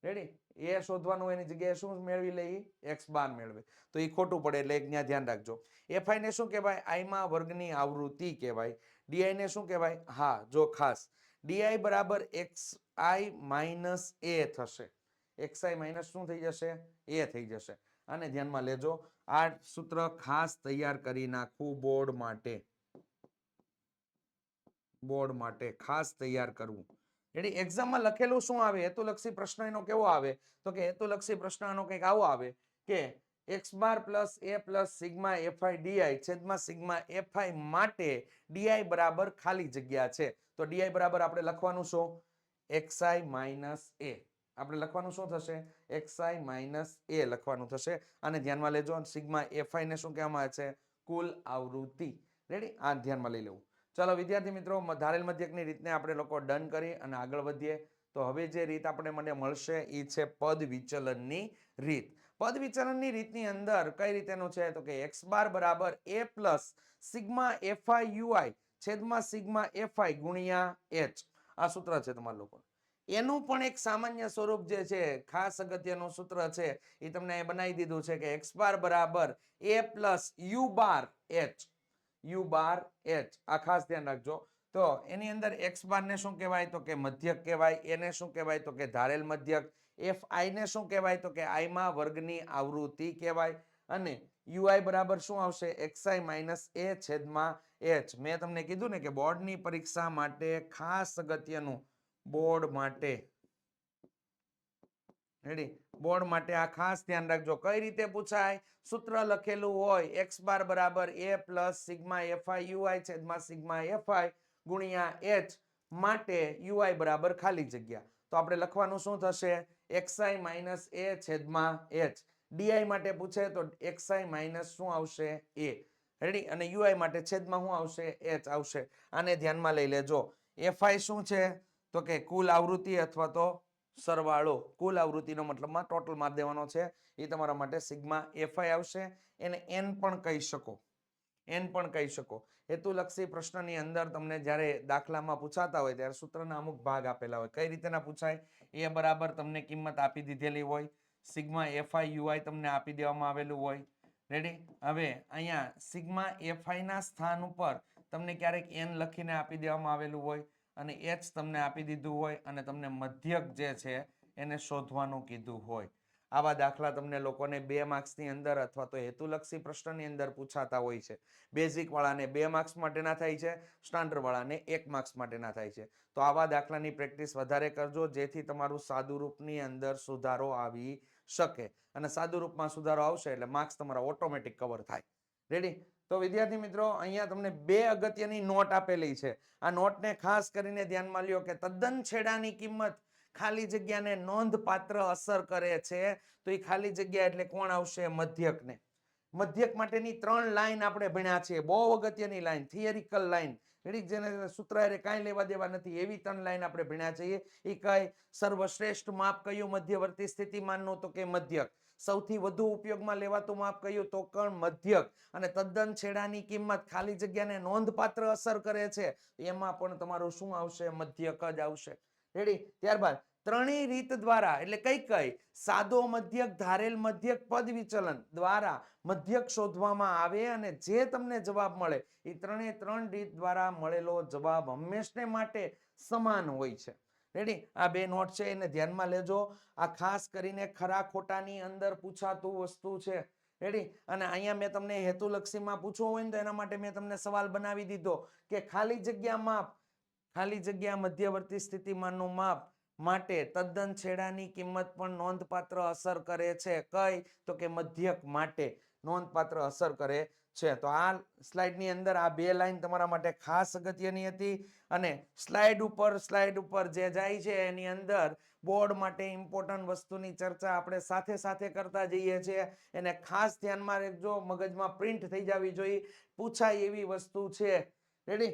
રેડી, એ શોધવાનું, એની જગ્યાએ શું મેળવી લઈ, x બાર મેળવે. તો એ ખોટું પડે, એટલે એક ધ્યાન રાખજો. fi ને શું કહેવાય, i માં વર્ગની આવૃત્તિ કહેવાય. di ને શું કહેવાય, હા જો ખાસ, di બરાબર xi માઇનસ a થશે. xi માઇનસ શું થઈ જશે, a થઈ જશે. આને ધ્યાનમાં લેજો. આ સૂત્ર ખાસ તૈયાર કરી નાખવું બોર્ડ માટે, બોર્ડ માટે ખાસ તૈયાર કરવું. એટલે એક્ઝામમાં લખેલું શું આવે, હેતુલક્ષી પ્રશ્ન એનો કેવો આવે, તો કે હેતુલક્ષી પ્રશ્ન એનો કંઈક આવો આવે કે x bar plus a plus sigma fi di છેદમાં સિગ્મા fi માટે di બરાબર ખાલી જગ્યા છે. તો di બરાબર આપણે લખવાનું શું, xi માઇનસ a. આપણે લખવાનું શું થશે, xi માઇનસ a લખવાનું થશે. આને ધ્યાનમાં લેજો. સિગ્મા fi ને શું કહેવામાં આવે છે, કુલ આવૃત્તિ. રેડી? આ ધ્યાનમાં લઈ લેવું. ચાલો વિદ્યાર્થી મિત્રો, ધારેલ મધ્યકની રીતને આપણે લોકો ડન કરી અને આગળ વધીએ. તો હવે જે રીત આપણે મને મળશે એ છે પદ વિચલનની રીત. પદ વિચલનની રીતની અંદર કઈ રીતેનું છે, તો કે x બાર બરાબર a plus sigma fi ui છેદમાં સિગ્મા fi ગુણ્યા h. આ સૂત્ર છે તમારા લોકો. એનું પણ એક સામાન્ય સ્વરૂપ જે છે, ખાસ અગત્યનું સૂત્ર છે, એ તમને બનાવી દીધું છે કે x બાર બરાબર a plus u bar h. You bar H, આ ખાસ ધ્યાન રાખજો. તો એની અંદર એક્સ બાર ને શું કહેવાય તો કે મધ્યક કહેવાય, એને શું કહેવાય તો કે ધારેલ મધ્યક, એફ આઈ ને શું કહેવાય તો કે આઈ માં વર્ગની આવૃત્તિ કહેવાય, અને યુઆઈ બરાબર શું આવશે એક્સઆઈ માઇનસ એ છેદમાં એચ. મેં તમને કીધું ને કે બોર્ડની પરીક્ષા માટે ખાસ અગત્યનું, બોર્ડ માટે રેડી, બોર્ડ માટે આ ખાસ ધ્યાન રાખજો. કઈ રીતે પૂછાય? સૂત્ર લખેલું હોય એક્સ બાર બરાબર a plus sigma FI UI છેદમાં સિગ્મા એફઆઈ ગુણ્યા એચ માટે યુઆઈ બરાબર ખાલી જગ્યા. તો આપણે લખવાનું શું થશે? એક્સઆઈ માઇનસ એ છેદમાં એચ. ડીઆઈ માટે પૂછે તો એક્સઆઈ માઇનસ શું આવશે? એ. રેડી, અને યુઆઈ માટે છેદમાં શું આવશે? એચ આવશે. આને ધ્યાનમાં લઈ લેજો. એફઆઈ શું છે તો કે કુલ આવૃત્તિ અથવા તો સરવાળો, કુલ આવૃત્તિનો મતલબમાં ટોટલ માર દેવાનો છે. એ તમારા માટે સિગ્મા એફઆઈ આવશે. એને એન પણ કહી શકો, એન પણ કહી શકો. હેતુલક્ષી પ્રશ્નની અંદર તમને જ્યારે દાખલામાં પૂછાતા હોય ત્યારે સૂત્રના અમુક ભાગ આપેલા હોય. કઈ રીતેના પૂછાય? એ બરાબર તમને કિંમત આપી દીધેલી હોય, સિગ્મા એફઆઈ યુઆઈ તમને આપી દેવામાં આવેલું હોય. રેડી, હવે અહીંયા સિગ્મા એફઆઈ ના સ્થાન ઉપર તમને ક્યારેક એન લખીને આપી દેવામાં આવેલું હોય, અને એચ તમને આપી દીધું હોય, અને તમને મધ્યક જે છે એને શોધવાનું કીધું હોય. આવા દાખલા તમને લોકોને 2 માર્ક્સની અંદર અથવા તો હેતુલક્ષી પ્રશ્નની અંદર પૂછાતા હોય છે. બેઝિક વાળાને 2 માર્ક્સ માટેના થાય છે, સ્ટાન્ડર્ડ વાળાને 1 માર્ક્સ માટેના થાય છે. તો આવા દાખલાની પ્રેક્ટિસ વધારે કરજો, જેથી તમારું સાદુરૂપની અંદર સુધારો આવી શકે. અને સાદુરૂપમાં સુધારો આવશે એટલે માર્ક્સ તમારા ઓટોમેટિક કવર થાય. રેડી? તો વિદ્યાર્થી મિત્રો, અહીંયા તમને 2 અગત્યની નોટ આપેલી છે. આ નોટને ખાસ કરીને ધ્યાનમાં લ્યો કે તદ્દન છેડાની કિંમત ખાલી જગ્યાને નોંધપાત્ર અસર કરે છે. તો એ ખાલી જગ્યા એટલે કોણ આવશે? મધ્યકને. મધ્યક માટેની 3 લાઈન આપણે ભણ્યા છે, બહુ અગત્યની લાઈન, થિયરિકલ લાઈન. રેડી, જેને સૂત્ર હારે કાંઈ લેવા દેવા નથી, એવી 3 લાઈન આપણે ભણ્યા છીએ. એ કઈ? સર્વશ્રેષ્ઠ માપ કયું મધ્યવર્તી સ્થિતિમાનનું? તો કે મધ્યક. સૌથી વધુ ઉપયોગમાં લેવાતું માપ કયું? તો કે મધ્યક. અને તદ્દન છેડાની કિંમત ખાલી જગ્યાને નોંધપાત્ર અસર કરે છે, એમાં પણ તમારું શું આવશે? મધ્યક જ આવશે. રેડી? ત્યારબાદ ત્રણેય રીત દ્વારા, એટલે કઈ કઈ? સાદો મધ્યક, ધારેલ મધ્યક, પદ વિચલન દ્વારા મધ્યક શોધવામાં આવે, અને જે તમને જવાબ મળે એ 3 રીત દ્વારા મળેલો જવાબ હંમેશને માટે સમાન હોય છે. રેડી? આ 2 નોટ છે, એને ધ્યાનમાં લેજો. આ ખાસ કરીને ખરા ખોટાની અંદર પૂછાતું વસ્તુ છે. રેડી? અને અહીંયા મેં તમને હેતુલક્ષીમાં પૂછવું હોય ને તો એના માટે મેં તમને સવાલ બનાવી દીધો કે ખાલી જગ્યા માપ, ખાલી જગ્યા મધ્યવર્તી સ્થિતિમાનનું માપ માટે તદ્દન છેડાની કિંમત પણ નોંધપાત્ર અસર કરે છે. કઈ? તો કે મધ્યક માટે નોંધપાત્ર અસર કરે છે. તો આ સ્લાઇડની અંદર આ 2 લાઈન તમારા માટે ખાસ અગત્યની હતી. અને સ્લાઇડ ઉપર જે જાય છે એની અંદર બોર્ડ માટે ઇમ્પોર્ટન્ટ વસ્તુની ચર્ચા આપણે સાથે સાથે કરતા જઈએ છીએ. એને ખાસ ધ્યાનમાં રાખજો, મગજમાં પ્રિન્ટ થઈ જવી જોઈએ, પૂછાય એવી વસ્તુ છે. રેડી?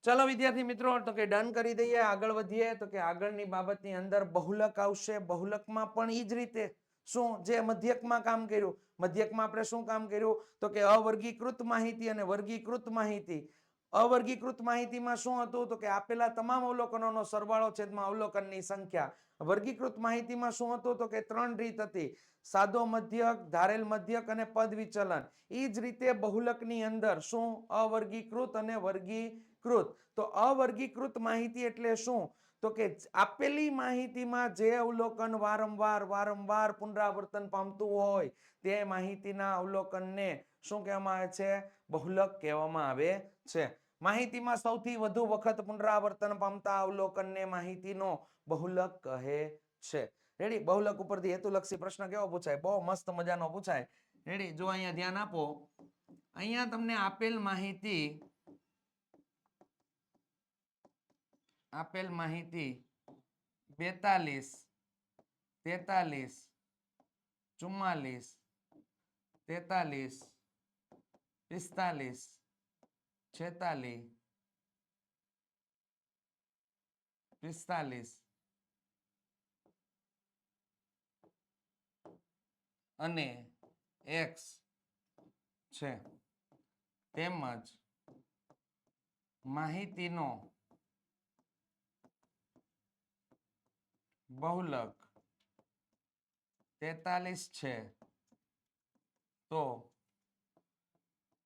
ચલો વિદ્યાર્થી મિત્રો, તો કે ડન કરી દઈએ, આગળ વધીએ. તો કે આગળની બાબતની અંદર બહુલક આવશે. બહુલકમાં પણ ઈ જ રીતે શું જે મધ્યકમાં કામ કર્યું, મધ્યકમાં આપણે શું કામ કર્યું? તો કે અવર્ગીકૃત માહિતી અને વર્ગીકૃત માહિતી. અવર્ગીકૃત માહિતીમાં શું હતું? તો કે આપેલા તમામ અવલોકનોનો સરવાળો છેદમાં અવલોકનની સંખ્યા. વર્ગીકૃત માહિતીમાં શું હતું? તો કે 3 રીત હતી, સાદો મધ્યક, ધારેલ મધ્યક અને પદ વિચલન. એ જ રીતે બહુલકની અંદર શું? અવર્ગીકૃત અને વર્ગીકૃત. તો અવર્ગીકૃત માહિતી એટલે શું? તો કે આપેલી માહિતીમાં જે અવલોકન વારંવાર પુનરાવર્તન પામતું હોય તે માહિતીના અવલોકનને શું કહેવામાં આવે છે? બહુલક કહેવામાં આવે છે. માહિતીમાં સૌથી વધુ વખત પુનરાવર્તન પામતા અવલોકનને માહિતીનો બહુલક કહે છે. રેડી? બહુલક ઉપરથી હેતુલક્ષી પ્રશ્ન કેવો પૂછાય? બહુ મસ્ત મજાનો પૂછાય. રેડી? જો અહીંયા ધ્યાન આપો, અહીંયા તમને આપેલ માહિતી 42, 43, 44, 44, 45, 46, 46 અને x છે, તેમજ માહિતીનો બહુલક 43 છે તો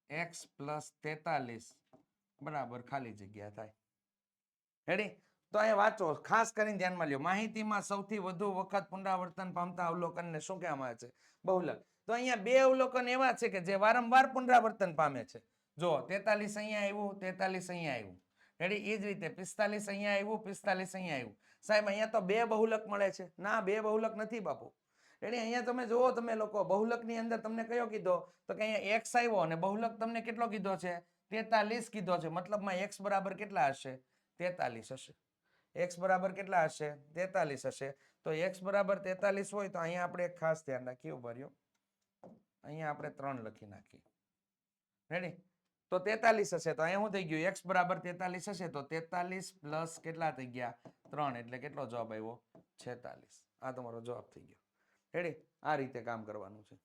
x + 43 બરાબર ખાલી જગ્યા થાય. રેડી? તો અહીંયા વાંચો, ખાસ કરીને ધ્યાનમાં લ્યો. માહિતીમાં સૌથી વધુ વખત પુનરાવર્તન પામતા અવલોકનને શું કહેવામાં આવે છે? બહુલક. તો અહીંયા બે અવલોકન એવા છે કે જે વારંવાર પુનરાવર્તન પામે છે. જો 43 અહીંયા આવ્યું, 43 અહીંયા આવ્યું. રેડી? એ જ રીતે 45 અહીંયા આવ્યું, 45 અહીંયા આવ્યું. સાહેબ અહીંયા તો બે બહુલક મળે છે. ના, બે બહુલક નથી બાપુ. રેડી? અહીંયા તમે જુઓ, તમે લોકો બહુલકની અંદર તમને કયો કીધો? તો કે અહીંયા x આવ્યો અને બહુલક તમને કેટલો કીધો છે? 43 કીધો છે. મતલબમાં x બરાબર કેટલા હશે? 43 હશે. x બરાબર કેટલા હશે? 43 હશે. તો x બરાબર 43 હોય તો અહીંયા આપણે એક ખાસ ધ્યાન રાખીએ. ઉભા રહ્યો, અહીંયા આપણે 3 લખી નાખીએ. રેડી? તો 43 હશે તો અહીંયા શું થઈ ગયું? x બરાબર 43 હશે તો 43 પ્લસ કેટલા થઈ ગયા? 3. એટલે કેટલો જવાબ આવ્યો? 46. આ તમારો જવાબ થઈ ગયો. રેડી? આ રીતે કામ કરવાનું છે.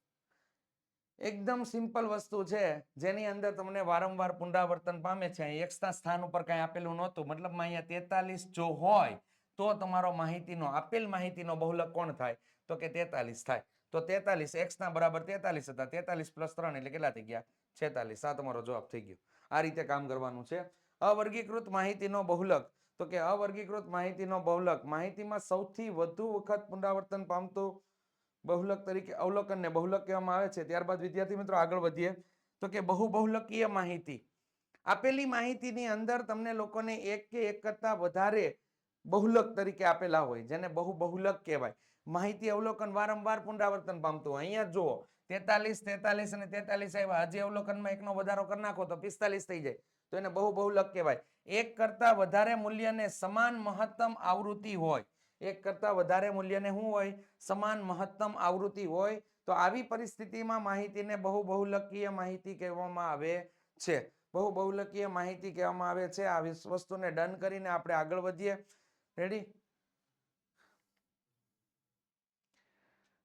એકદમ સિમ્પલ વસ્તુ છે જેની અંદર તમને વારંવાર પુનરાવર્તન પામે છે. x ના સ્થાન ઉપર કઈ આપેલું નહોતું. મતલબ અહીંયા 43 જો હોય તો તમારો માહિતીનો આપેલ માહિતીનો બહુલક કોણ થાય? તો કે 43 થાય. તો 43 x ના બરાબર 43 હતા. 43 પ્લસ 3 એટલે કેટલા થઈ ગયા? 46. આ તમારો જવાબ થઈ ગયો. આ રીતે કામ કરવાનું છે. અવર્ગીકૃત માહિતીનો બહુલક. તો કે અવર્ગીકૃત માહિતીનો બહુલક માહિતીમાં સૌથી વધુ વખત પુનરાવર્તન પામતું બહુલક તરીકે અવલોકનને બહુલક કહેવામાં આવે છે. ત્યારબાદ વિદ્યાર્થી મિત્રો આગળ વધીએ તો કે બહુબહુલકીય માહિતી. આપેલી માહિતીની અંદર તમને લોકોને એક કે એક કરતા વધારે બહુલક તરીકે આપેલા હોય જેને બહુબહુલક કહેવાય. માહિતી અવલોકન વારંવાર પુનરાવર્તન પામતું હોય. અહીંયા જુઓ 43, 43 અને 43 આવ્યા. હજી અવલોકનમાં એકનો વધારો કરી નાખો તો 45 થઈ જાય. તો એને બહુબહુલક કહેવાય. એક કરતા વધારે મૂલ્યને સમાન મહત્તમ આવૃત્તિ હોય. એક કરતા વધારે મૂલ્યને શું હોય? સમાન મહત્તમ આવૃત્તિ હોય. તો આવી પરિસ્થિતિમાં માહિતીને બહુબહુલકીય માહિતી કહેવામાં આવે છે. બહુબહુલકીય માહિતી કહેવામાં આવે છે. આ વસ્તુને ડન કરીને આપણે આગળ વધીએ. રેડી?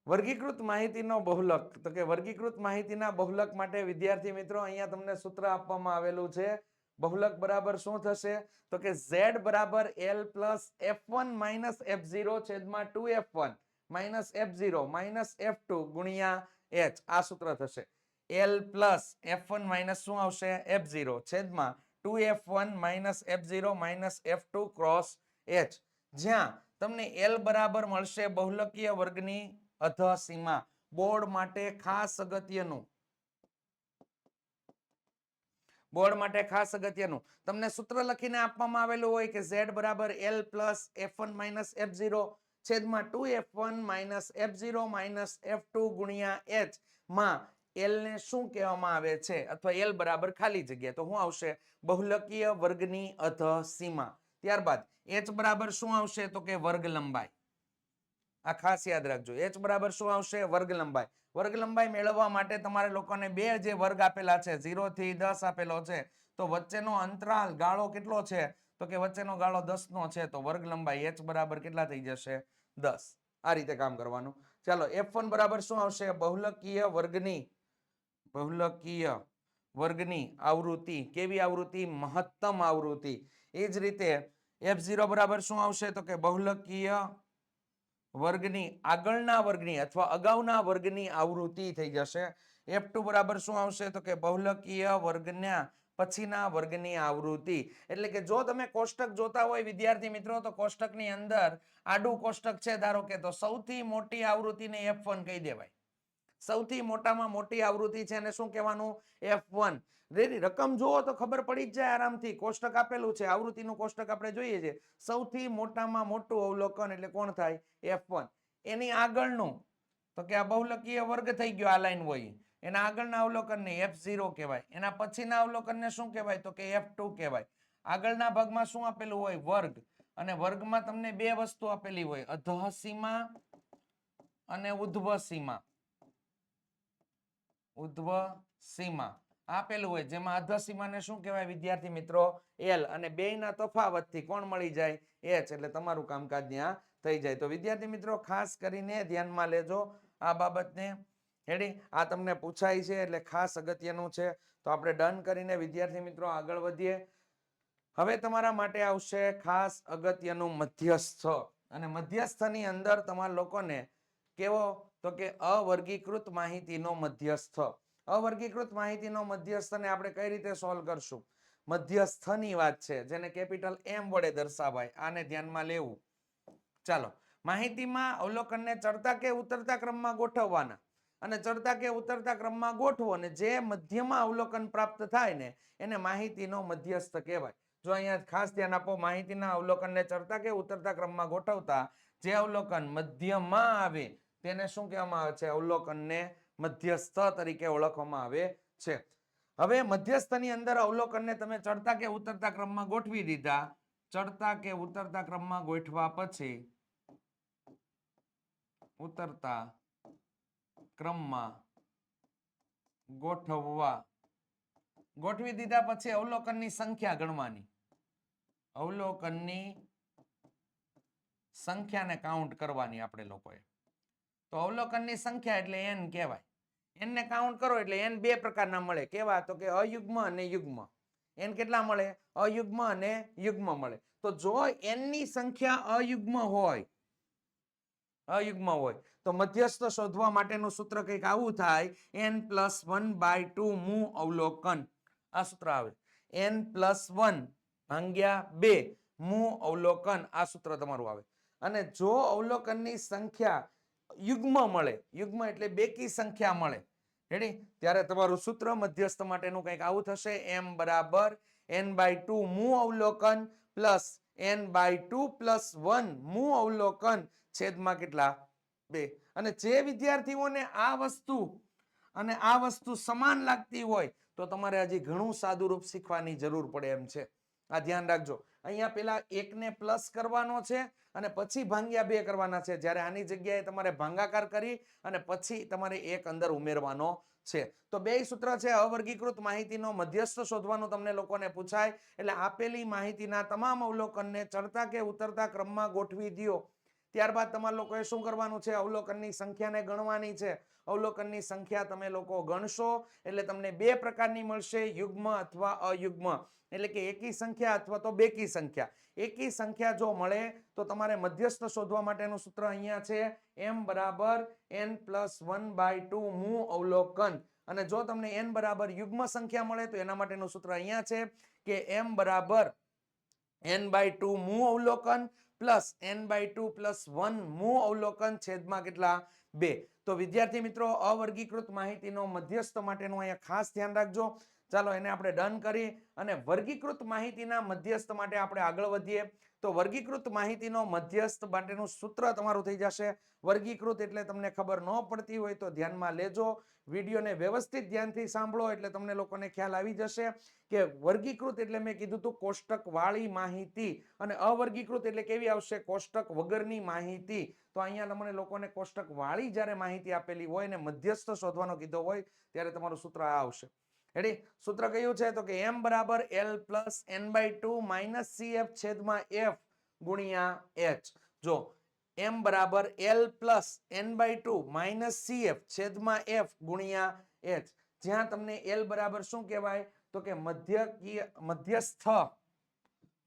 વર્ગીકૃત માહિતીનો બહુલક. તો કે વર્ગીકૃત માહિતીના બહુલક માટે વિદ્યાર્થી મિત્રો અહીંયા તમને સૂત્ર આપવામાં આવેલું છે. બહુલક બરાબર શું થશે? તો કે z બરાબર l plus f1 minus f0 છેદમાં 2f1 minus f0 minus f2 ગુણ્યા h. આ સૂત્ર થશે. l પ્લસ f1 માઇનસ શું આવશે? f0 છેદમાં 2f1 minus f0 minus f2 cross h. જ્યાં તમને l બરાબર મળશે બહુલકીય વર્ગની અધસીમા. બોર્ડ માટે ખાસ અગત્યનું. બોર્ડ માટે ખાસ અગત્યનું તમને સૂત્ર લખીને આપવામાં આવેલું હોય કે z બરાબર l plus f1 minus f0 છેદમાં 2f1 minus f0 minus f2 ગુણ્યા h માં l ને શું કહેવામાં આવે છે? અથવા l બરાબર ખાલી જગ્યા. તો શું આવશે? બહુલકીય વર્ગની અધસીમા. ત્યારબાદ h બરાબર શું આવશે? તો કે વર્ગ લંબાઈ. આ ખાસ યાદ રાખજો. h બરાબર શું આવશે? વર્ગ લંબાઈ. વર્ગ લંબાઈ મેળવવા માટે તમારે લોકોને બે જે વર્ગ આપેલા છે 0 થી 10 આપેલો છે તો વચ્ચેનો અંતરાલ ગાળો કેટલો છે? તો કે વચ્ચેનો ગાળો 10 નો છે. તો વર્ગ લંબાઈ h બરાબર કેટલા થઈ જશે? 10. આ રીતે કામ કરવાનું. ચાલો f1 બરાબર શું આવશે? બહુલકીય વર્ગની આવૃત્તિ. કેવી આવૃત્તિ? મહત્તમ આવૃત્તિ. એ જ રીતે f0 બરાબર શું આવશે? તો કે બહુલકીય વર્ગની આગળના વર્ગની અથવા અગાઉના વર્ગની આવૃત્તિ થઈ જશે. f2 બરાબર શું આવશે? તો કે બહુલકીય વર્ગના પછીના વર્ગની આવૃત્તિ. એટલે કે જો તમે કોષ્ટક જોતા હોય વિદ્યાર્થી મિત્રો તો કોષ્ટકની અંદર આડું કોષ્ટક છે ધારો કે, તો સૌથી મોટી આવૃત્તિને f1 કહી દેવાય. સૌથી મોટામાં મોટી આવૃત્તિ છે એને શું કહેવાનું? f1. રકમ જુઓ તો ખબર પડી જ જાય આરામથી. કોષ્ટક આપેલું છે, આવૃત્તિનું કોષ્ટક આપણે જોઈએ છે. સૌથી મોટામાં મોટું અવલોકન એટલે કોણ થાય? f1. એની આગળનું તો કે આ બહુલકીય વર્ગ થઈ ગયો. આ લાઈન હોય એના આગળના અવલોકનને f0 કહેવાય. એના પછીના અવલોકનને શું કહેવાય? તો કે f2 કહેવાય. આગળના ભાગમાં શું આપેલું હોય? વર્ગ. અને વર્ગમાં તમને બે વસ્તુ આપેલી હોય, અધઃસીમા અને ઉધ્વસીમા. ઉધ્વસીમા આપેલું હોય જેમાં અધસીમાને શું કહેવાય વિદ્યાર્થી મિત્રો? l. અને બેયના તફાવતથી કોણ મળી જાય? h. એટલે તમારું કામકાજ ત્યાં થઈ જાય. તો વિદ્યાર્થી મિત્રો ખાસ કરીને ધ્યાનમાં લેજો આ બાબતને. રેડી? આ તમને પૂછાય છે એટલે ખાસ અગત્યનું છે. તો આપણે ડન કરીને વિદ્યાર્થી મિત્રો આગળ વધીએ. હવે તમારા માટે આવશે ખાસ અગત્યનું મધ્યસ્થ. અને મધ્યસ્થની અંદર તમારા લોકોને કેવો તો કે અવર્ગીકૃત માહિતીનો મધ્યસ્થ. અવર્ગીકૃત માહિતીનો મધ્યસ્થને આપણે કઈ રીતે સોલ્વ કરશું? મધ્યસ્થની વાત છે જેને કેપિટલ M વડે દર્શાવાય, આને ધ્યાનમાં લેવું. ચાલો, માહિતીમાં અવલોકનને ચડતા કે ઉતરતા ક્રમમાં ગોઠવવાના, અને ચડતા કે ઉતરતા ક્રમમાં ગોઠવો અને જે મધ્યમાં અવલોકન પ્રાપ્ત થાય ને એને માહિતીનો મધ્યસ્થ કહેવાય. જો અહીંયા ખાસ ધ્યાન આપો, માહિતીના અવલોકનને ચડતા કે ઉતરતા ક્રમમાં ગોઠવતા જે અવલોકન મધ્યમાં આવે તેને શું કહેવામાં આવે છે? અવલોકનને મધ્યસ્થ તરીકે ઓળખવામાં આવે છે. હવે મધ્યસ્થની અંદર અવલોકનને તમે ચડતા કે ઉતરતા ક્રમમાં ગોઠવી દીધા. ચડતા કે ઉતરતા ક્રમમાં ગોઠવા પછી ઉતરતા ક્રમમાં ગોઠવી દીધા પછી અવલોકનની સંખ્યા ગણવાની. અવલોકનની સંખ્યાને કાઉન્ટ કરવાની આપણે લોકોએ. તો અવલોકનની સંખ્યા એટલે n કહેવાય. n ને કાઉન્ટ કરો એટલે n બે પ્રકારના મળે. કેવા? તો કે અયુગ્મ અને યુગ્મ. n કેટલા મળે? અયુગ્મ અને યુગ્મ મળે. તો જો n ની સંખ્યા અયુગ્મ હોય તો મધ્યસ્થ શોધવા માટેનું સૂત્ર કંઈક આવું થાય, n+1/2 મૂ અવલોકન. આ સૂત્ર આવે. n+1/2 મૂ અવલોકન, આ સૂત્ર તમારું આવે. અને જો અવલોકનની સંખ્યા યુગ્મ મળે, યુગ્મ એટલે બેકી સંખ્યા મળે, રેડી, ત્યારે તમારું સૂત્ર મધ્યસ્થ માટેનું કંઈક આવું થશે, m બરાબર n/2 મૂ અવલોકન પ્લસ n/2 + 1 મૂ અવલોકન છેદમાં કેટલા? 2. અને જે વિદ્યાર્થીઓને આ વસ્તુ સમાન લાગતી હોય તો તમારે હજી ઘણું સાદું રૂપ શીખવાની જરૂર પડે એમ છે. આ ધ્યાન રાખજો. અહીંયા પેલા 1 ને પ્લસ કરવાનો છે અને પછી ભાગ્યા 2 કરવાના છે, જ્યારે આની જગ્યાએ તમારે ભાગાકાર કરી અને પછી તમારે 1 અંદર ઉમેરવાનો છે. તો બે સૂત્ર છે. અવર્ગીકૃત માહિતીનો મધ્યસ્થ શોધવાનું તમને લોકોને પૂછાય એટલે આપેલી માહિતીના તમામ અવલોકનને ચડતા કે ઉતરતા ક્રમમાં ગોઠવી દો. ત્યારબાદ તમારે લોકોએ શું કરવાનું છે? અવલોકનની સંખ્યાને ગણવાની છે. અવલોકનની સંખ્યા તમે લોકો ગણશો એટલે તમને બે પ્રકારની મળશે, યુગ્મ અથવા અયુગ્મ. એટલે કે એકી સંખ્યા અથવા તો બેકી સંખ્યા. એકી સંખ્યા જો મળે તો તમારે મધ્યસ્થ શોધવા માટેનું સૂત્ર અહીંયા છે, m બરાબર n+1/2 મૂ અવલોકન. અને જો તમને n બરાબર યુગ્મ સંખ્યા મળે તો એના માટેનું સૂત્ર અહીંયા છે કે m બરાબર n/2 મૂ અવલોકન પ્લસ n/2 + 1 મૂ અવલોકન છેદમાં કેટલા? 2. તો વિદ્યાર્થી મિત્રો, અવર્ગીકૃત માહિતીનો મધ્યસ્થ માટેનું અહીંયા ખાસ ધ્યાન રાખજો. ચાલો એને આપણે ડન કરી અને વર્ગીકૃત માહિતીના મધ્યસ્થ માટે આપણે આગળ વધીએ. તો વર્ગીકૃત માહિતીનો મધ્યસ્થ માટેનું સૂત્ર તમારું થઈ જશે. વર્ગીકૃત એટલે તમને ખબર ન પડતી હોય તો ધ્યાનમાં લેજો, વિડીયોને વ્યવસ્થિત ધ્યાનથી સાંભળો એટલે તમને લોકોને ખ્યાલ આવી જશે કે વર્ગીકૃત એટલે મેં કીધું હતું કોષ્ટક વાળી માહિતી, અને અવર્ગીકૃત એટલે કેવી આવશે? કોષ્ટક વગરની માહિતી. તો અહીંયા તમને લોકોને કોષ્ટક વાળી જ્યારે માહિતી આપેલી હોય ને મધ્યસ્થ શોધવાનો કીધો હોય ત્યારે તમારું સૂત્ર આ આવશે. રેડી? સૂત્ર કયું છે? તો કે m બરાબર l + n/2 - cf છેદમાં f ગુણ્યા h. જો m બરાબર l + n/2 - cf છેદમાં f ગુણ્યા h, જ્યાં તમને l બરાબર શું કહેવાય? તો કે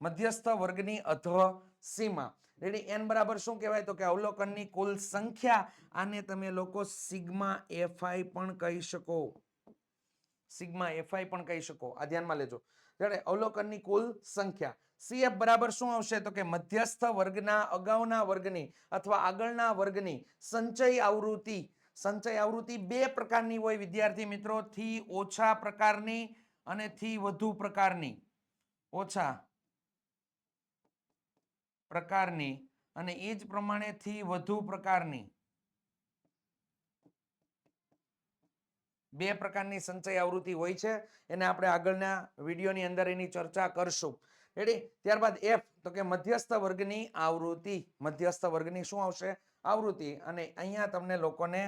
મધ્યસ્થ વર્ગની અધઃ સીમા. રેડી? n બરાબર શું કહેવાય? તો કે અવલોકનની કુલ સંખ્યા. આને તમે લોકો સિગ્મા fi પણ કહી શકો. સિગ્મા fi પણ કહી શકો. આ ધ્યાનમાં લેજો. ત્યારે અવલોકનની કુલ સંખ્યા. cf બરાબર શું આવશે? તો કે મધ્યસ્થ વર્ગના અગાઉના વર્ગની અથવા આગળના વર્ગની સંચય આવૃત્તિ. સંચય આવૃત્તિ બે પ્રકારની હોય વિદ્યાર્થી મિત્રો, થી ઓછા પ્રકારની અને થી વધુ પ્રકારની. ઓછા પ્રકારની અને એ જ પ્રમાણે થી વધુ પ્રકારની. બે પ્રકારની સંચય આવૃત્તિ હોય છે. એને આપણે આગળના વિડીયોની અંદર એની ચર્ચા કરશું. રેડી? ત્યારબાદ f, તો કે મધ્યસ્થ વર્ગની આવૃત્તિ. મધ્યસ્થ વર્ગની શું આવશે? આવૃત્તિ. અને અહીંયા તમને લોકોને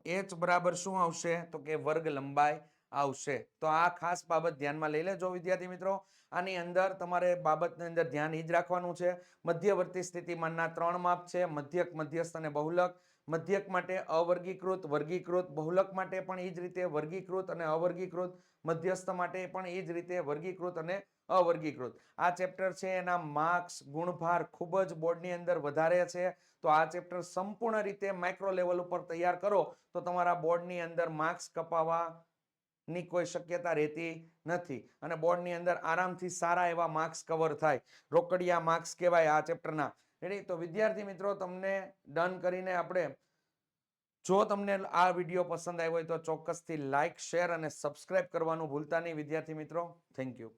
h બરાબર શું આવશે? તો કે વર્ગ લંબાઈ આવશે. તો આ ખાસ બાબત ધ્યાનમાં લઈ લેજો વિદ્યાર્થી મિત્રો. આની અંદર તમારે બાબતની અંદર ધ્યાન એ જ રાખવાનું છે. મધ્યવર્તી સ્થિતિમાનના 3 માપ છે, મધ્યક, મધ્યસ્થ અને બહુલક. મધ્યક માટે અવર્ગીકૃત, વર્ગીકૃત, બહુલક માટે પણ એ જ રીતે વર્ગીકૃત અને અવર્ગીકૃત, મધ્યસ્થ માટે પણ એ જ રીતે વર્ગીકૃત અને અવર્ગીકૃત. આ ચેપ્ટર છે એના માર્ક્સ ગુણભાર ખૂબ જ બોર્ડની અંદર વધારે છે. તો આ ચેપ્ટર સંપૂર્ણ રીતે માઇક્રો લેવલ ઉપર તૈયાર કરો તો તમારા બોર્ડની અંદર માર્ક્સ કપાવવાની કોઈ શક્યતા રહેતી નથી અને બોર્ડની અંદર આરામથી સારા એવા માર્ક્સ કવર થાય. રોકડિયા માર્ક્સ કહેવાય આ ચેપ્ટરના. રેડી? તો વિદ્યાર્થી મિત્રો તમને ડન કરીને આપણે, જો તમને આ વિડીયો પસંદ આવ્યો હોય તો ચોક્કસથી લાઈક, શેર અને સબસ્ક્રાઇબ કરવાનું ભૂલતા નહીં વિદ્યાર્થી મિત્રો. Thank you.